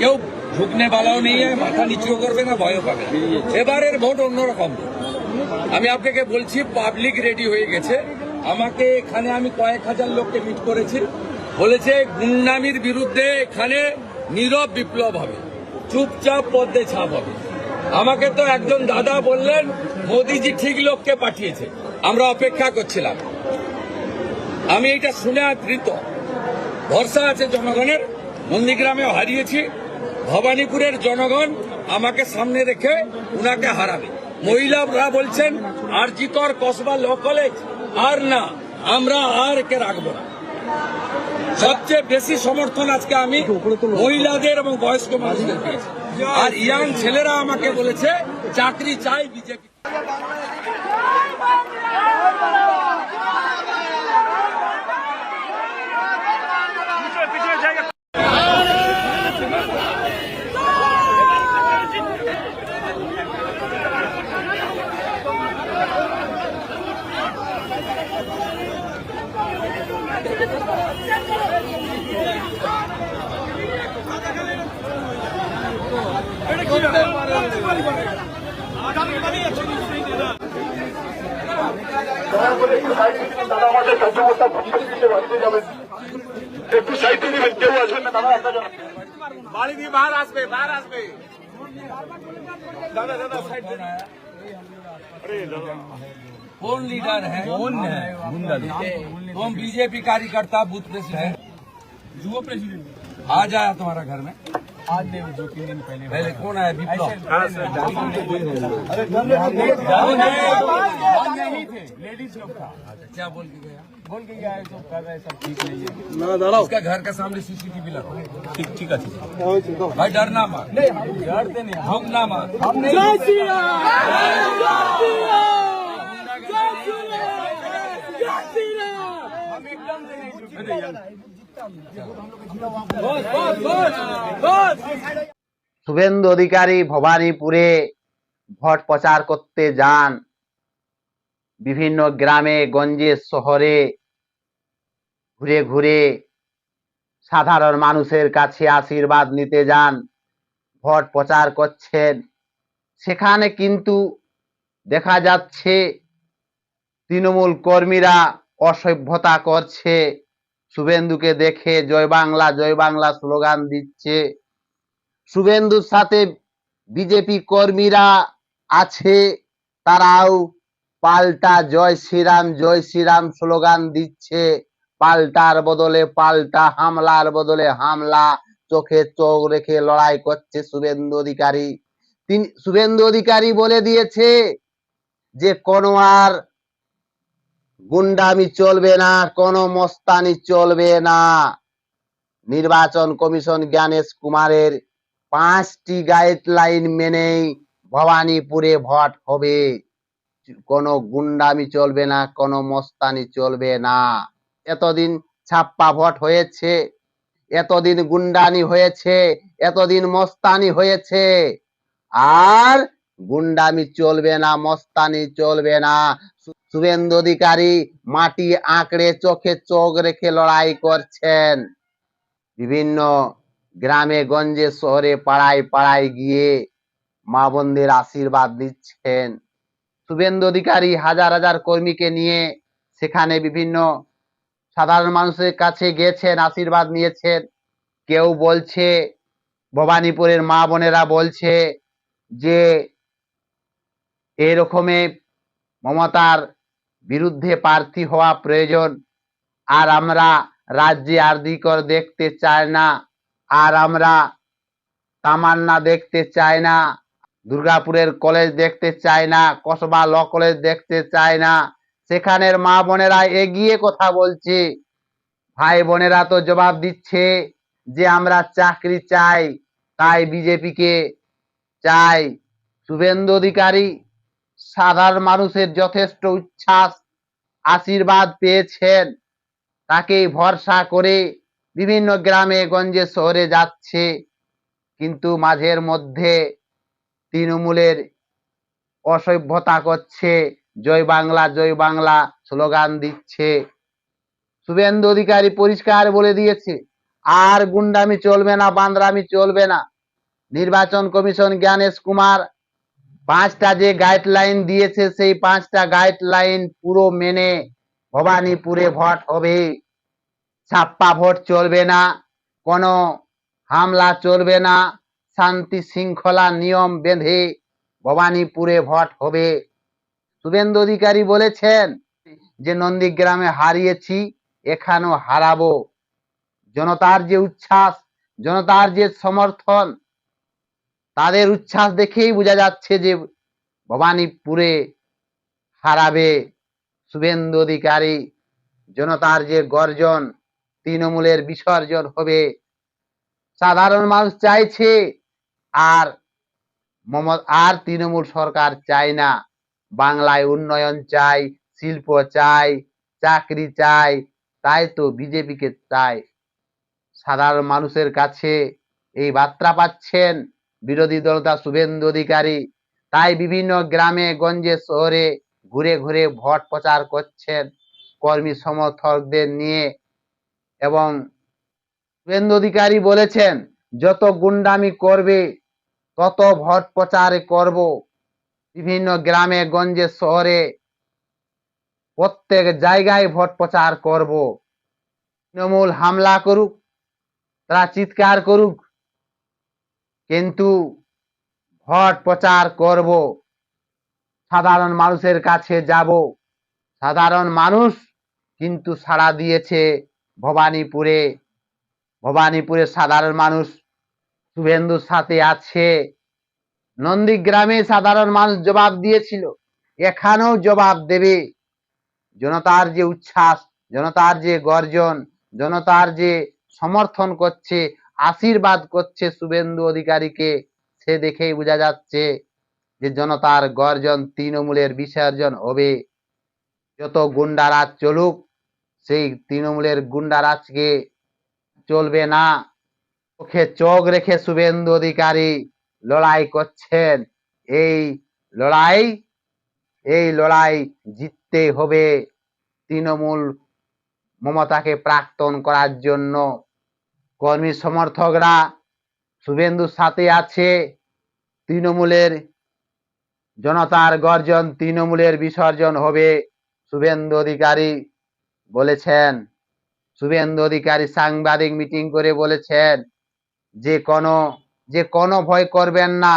কেউ ঝুঁকনে বালাও নেই, মাথা নিচু করবে না, ভয়ও পাবে। এবারের ভোট অন্যরকম। আমি আপনাকে বলছি, পাবলিক রেডি হয়ে গেছে। আমাকে এখানে আমি কয়েক হাজার লোককে মিট করেছি, বলেছে গুন্ডামির বিরুদ্ধে এখানে নীরব বিপ্লব হবে, চুপচাপ পদ্মে ছাপ হবে। আমাকে তো একজন দাদা বললেন মোদিজি ঠিক লোককে পাঠিয়েছে, আমরা অপেক্ষা করছিলাম। আমি এটা শুনে আপ্লুত। ভরসা আছে জনগণের। নন্দীগ্রামেও হারিয়েছি, ভবানীপুরের জনগণ আমাকে সামনে রেখে উনাকে হারাবে। মহিলারা বলছেন আরজিকর কসবা ল কলেজ আর না, আমরা আর কে রাখবো না। সবচেয়ে বেশি সমর্থন আজকে আমি মহিলাদের এবং বয়স্ক মানুষদের পেয়েছি। আর ইয়াং ছেলেরা আমাকে বলেছে চাকরি চাই বিজেপি। দাদা আমাদের কার্যকর্তা বাড়িতে যাবেন, একটু সাইডে নেবেন, কেউ আসবেন না দাদা। একটা বাড়ি দিয়ে বাহার আসবে, বাহার আসবে। দাদা দাদা সাইড कौन लीडर है? कौन है? कौन बीजेपी कार्यकर्ता बूथ प्रेसिडेंट? युवा प्रेसिडेंट आ जाया तुम्हारा घर में? आज नहीं, 2-3 दिन पहले पहले कौन आया? विप्लव। नहीं थे, लेडीज लोग था। क्या बोल के गया? बोल के गया है, सब कर रहे हैं, सब ठीक नहीं है। उसका घर के सामने सीसीटीवी लगा। ठीक ठीक है। भाई डरना मत, डरते नहीं हम, झुकना मत। हम एकदम से नहीं झुकेंगे। শুভেন্দু অধিকারী ভবানীপুরে ভোট প্রচার করতে যান, বিভিন্ন গ্রামে গঞ্জে শহরে ঘুরে ঘুরে সাধারণ মানুষের কাছে আশীর্বাদ নিতে যান, ভোট প্রচার করছেন। সেখানে কিন্তু দেখা যাচ্ছে তৃণমূল কর্মীরা অসভ্যতা করছে, শুভেন্দুকে দেখে জয় বাংলা স্লোগান দিচ্ছে। শুভেন্দুর সাথে বিজেপি কর্মীরা আছে, তারাও পাল্টা জয় শ্রীরাম স্লোগান দিচ্ছে। পাল্টার বদলে পাল্টা, হামলার বদলে হামলা, চোখে চোখ রেখে লড়াই করছে শুভেন্দু অধিকারী। শুভেন্দু অধিকারী বলে দিয়েছে যে কোনো আর গুন্ডামি চলবে না, কোনো মস্তানি চলবে না। নির্বাচন কমিশন জ্ঞানেশ কুমারের 5টি গাইডলাইন মেনেই ভবানীপুরে ভোট হবে। কোনো গুন্ডামি চলবে না, কোনো মস্তানি চলবে না। এতদিন ছাপ্পা ভোট হয়েছে, এতদিন গুন্ডানি হয়েছে, এতদিন মস্তানি হয়েছে, আর গুন্ডামি চলবে না, মস্তানি চলবে না। শুভেন্দু অধিকারী মাটি আঁকড়ে চোখে চোখ রেখে লড়াই করছেন। বিভিন্ন গ্রামে গঞ্জে শহরে পাড়ায় পাড়ায় গিয়ে মা বোনদের আশীর্বাদ দিচ্ছেন। শুভেন্দু অধিকারী হাজার হাজার কর্মীকে নিয়ে সেখানে বিভিন্ন সাধারণ মানুষের কাছে গেছেন, আশীর্বাদ নিয়েছেন। কেউ বলছে, ভবানীপুরের মা বোনেরা বলছে যে এরকমে মমতার বিরুদ্ধে প্রার্থী হওয়া প্রয়োজন, আর আমরা রাজ্যে আরজিকর দেখতে চাই না, আর আমরা তামান্না দেখতে চাই না, দুর্গাপুরের কলেজ দেখতে চাই না, কসবা ল কলেজ দেখতে চাই না। সেখানের মা বোনেরা এগিয়ে কথা বলছে, ভাই বোনেরা তো জবাব দিচ্ছে যে আমরা চাকরি চাই, তাই বিজেপিকে চাই। শুভেন্দু অধিকারী সাধারণ মানুষের যথেষ্ট উচ্ছ্বাস আশীর্বাদ পেয়েছেন, তাকেই ভরসা করে বিভিন্ন গ্রামে গঞ্জে শহরে যাচ্ছে। কিন্তু মাঝের মধ্যে তৃণমূলের অসভ্যতা করছে, জয় বাংলা স্লোগান দিচ্ছে। শুভেন্দু অধিকারী পরিষ্কার বলে দিয়েছে আর গুন্ডামি চলবে না, বান্দরামি চলবে না। নির্বাচন কমিশন জ্ঞানেশ কুমার 5টা যে গাইডলাইন দিয়েছে সেই 5টা গাইডলাইন পুরো মেনে ভবানীপুরে ভোট হবে। ছাপ্পা ভোট চলবে না, কোনো হামলা চলবে না, শান্তি শৃঙ্খলা নিয়ম বেঁধে ভবানীপুরে ভোট হবে। শুভেন্দু অধিকারী বলেছেন যে নন্দীগ্রামে হারিয়েছি, এখানেও হারাবো। জনতার যে উচ্ছ্বাস, জনতার যে সমর্থন, তাদের উচ্ছ্বাস দেখেই বোঝা যাচ্ছে যে ভবানীপুরে হারাবে শুভেন্দু অধিকারী। জনতার যে গর্জন, তৃণমূলের বিসর্জন হবে। সাধারণ মানুষ চাইছে আর আর তৃণমূল সরকার চায় না। বাংলায় উন্নয়ন চাই, শিল্প চাই, চাকরি চাই, তাই তো বিজেপিকে চায়। সাধারণ মানুষের কাছে এই বার্তা পাচ্ছেন বিরোধী দলনেতা শুভেন্দু অধিকারী। তাই বিভিন্ন গ্রামে গঞ্জে শহরে ঘুরে ঘুরে ভোট প্রচার করছেন কর্মী সমর্থকদের নিয়ে। এবং শুভেন্দু অধিকারী বলেছেন, যত গুন্ডামি করবে তত ভোট প্রচারে করব। বিভিন্ন গ্রামে গঞ্জে শহরে প্রত্যেক জায়গায় ভোট প্রচার করব। তৃণমূল হামলা করুক, তারা চিৎকার করুক, কিন্তু ভোট প্রচার করব। সাধারণ মানুষের কাছে যাব। সাধারণ মানুষ কিন্তু সাড়া দিয়েছে ভবানীপুরে। ভবানীপুরে সাধারণ মানুষ শুভেন্দুর সাথে আছে। নন্দীগ্রামে সাধারণ মানুষ জবাব দিয়েছিল, এখানেও জবাব দেবে। জনতার যে উচ্ছ্বাস, জনতার যে গর্জন, জনতার যে সমর্থন করছে, আশীর্বাদ করছে শুভেন্দু অধিকারীকে, সে দেখেই বোঝা যাচ্ছে যে জনতার গর্জন, তৃণমূলের বিসর্জন হবে। যত গুন্ডারাজ চলুক, সেই তৃণমূলের গুন্ডারাজকে চলবে না। চোখে চোখ রেখে শুভেন্দু অধিকারী লড়াই করছেন। এই লড়াই জিততে হবে। তৃণমূল মমতাকে প্রাক্তন করার জন্য কর্মী সমর্থকরা শুভেন্দুর সাথে আছে। তৃণমূলের জনতার গর্জন, তৃণমূলের বিসর্জন হবে, শুভেন্দু অধিকারী বলেছেন। শুভেন্দু অধিকারী সাংবাদিক মিটিং করে বলেছেন যে কোনো ভয় করবেন না।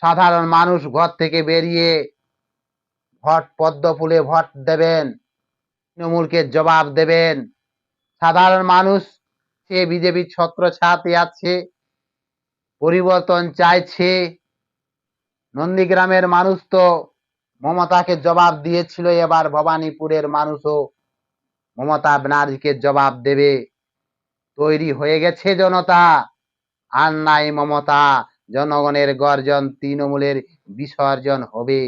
সাধারণ মানুষ ঘর থেকে বেরিয়ে ভোট পদ্মফুলে ভোট দেবেন, তৃণমূলকে জবাব দেবেন। সাধারণ মানুষ সে বিজেপি ছত্রছায়াতে আছে, পরিবর্তন চাইছে। নন্দীগ্রামের মানুষ তো মমতাকে জবাব দিয়েছিল, এবার ভবানীপুরের মানুষও মমতা ব্যানার্জিকে জবাব দেবে। তৈরি হয়ে গেছে জনতা। আর নাই মমতা। জনগণের গর্জন, তৃণমূলের বিসর্জন হবে।